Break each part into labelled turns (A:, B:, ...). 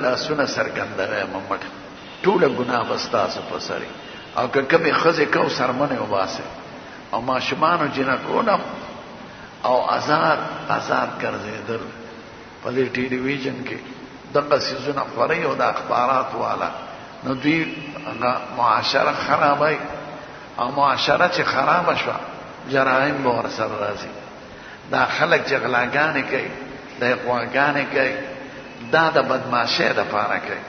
A: لاسونه سرګندوي ممټ ټوله ګناه بستاسو په سری او که کمی خزه کو سرمنه وباسه او ماشومانو جنکونم او آزاد ګرځیدل په دې ټي ویژن کې دغه سيزونه خوري او د اخبارات والا نو دوی معاشره خرابای او معاشره چې خراب شو جرایم به ورسره راځي دا خلک چې غلاګانې کوي د غواګانې کوي دا د بدمعشۍ دپاره کوي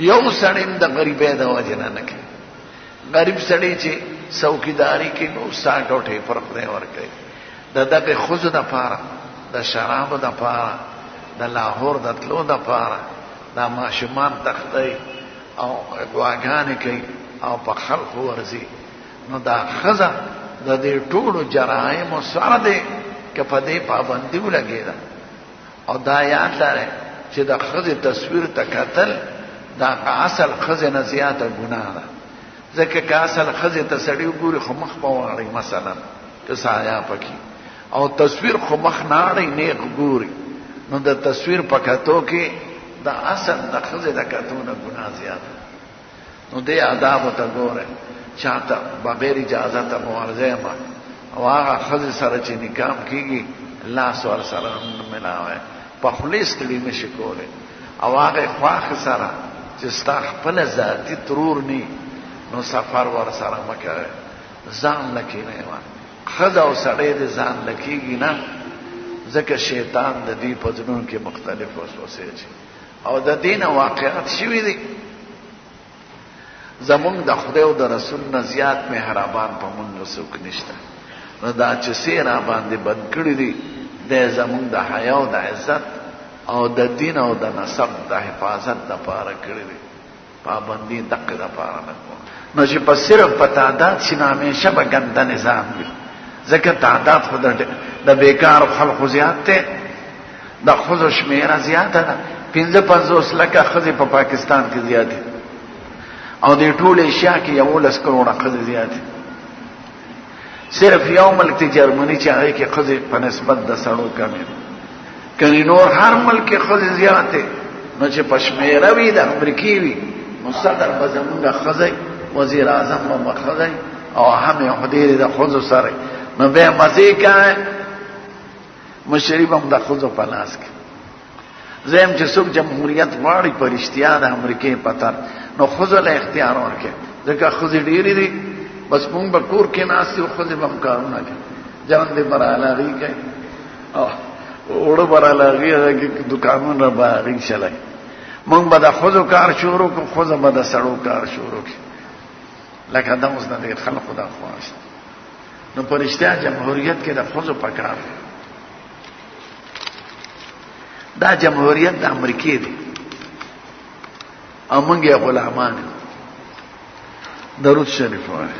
A: یو سړی د غریبۍ د وجې نه کوي غریب سړی چې څوکیداري کوي نو سا ټوټې پر خدای ورکوي د دغې ښځو دپاره د شرابو دپاره د لاهور د تلو دپاره دا ماشومان تختی او غواګانې کوي او په خلقو ورځي نو دا ښځه د دې ټولو جرایمو سره دی که په دې پابندي ولګېده او دا یاد لرئ چې د ښځې تصویر ته کتل دا اصل ښځې نه زیاته ګناه ده ځکه که اصل ښځې ته سړي وګوري خو مخ به واړئ مثلا که سایه پکې او تصویر خو مخ نه اړئ نیغ ګوري نو د تصویر په کتو کې د اصل د ښځې د کتو نه ګناه زیاته نو دې آدابو ته ګورئ چاته بغیر اجازه ته مورځی ما او هغه ښځې سره چې نکام کېږي لاس ورسره نه ملاوی په خولې ستړي نشي کولی او هغې خواښې سره چې ستا خپله ذاتي ترور نی نو سفر ورسره مه کوئ ځان له کښېنئ ښځه او سړی دې ځان له کېږي نه ځکه شیطان د دې په زړونو کې مختلف وسوسې اچي او د دې نه واقعات شوي دي زمونږ د خدای او د رسول نه زیات مهربان په مونږ څوک نشته نو دا چې څه را باندې بند کړي دي د زمونږ د حیا او د عزت او د دین او د نسب د حفاظت دپاره کړي دي پابندي دقې دپاره نه کوم نو چې په صرف په تعداد شي نو همیشه به ګنده نظام وي ځکه تعداد خو د بیکارو خلقو زیات دی د ښځو شمېره زیاته ده 55 لکه ښځې په پاکستان کې زیاتې او د ټول ایشیا کې 11 کروڑه ښځې زیاتې صرف یو ملک دی جرمني چې هغې کې ښځې په نسبت د سړو کمې دي کنې نور هر ملک کې ښځې زیاتې نو چې په شمېره وي د امریکې وي نو صدر به زمونږ ښځی وزیر اعظم به ښځی او هم یې خو ډېرې د ښځو سره نو بیا مزې کوئ مشري به هم د ښځو په لاس کې زم چې څوک جمهوریت غواړي په رښتیا د امریکې په طرف نو ښځو له اختیار ورکړي ځکه ښځې ډېرې دي بس مونږ به کور کې ناست یو ښځې به هم کارونه کوي جان دې برالاغي کوي او اوړه برالاغي هغه کې دوکانونه به هغې چلوي مونږ به د ښځو کار شروع کړو ښځه به د سړو کار شروع کړي لکه دا اوس د ډېر خلقو دا خواهش نو په رښتیا جمهوریت کې د ښځو په کار دا جمهوریت د امریکې دی او مونږ یې غلامان درود شریف وایي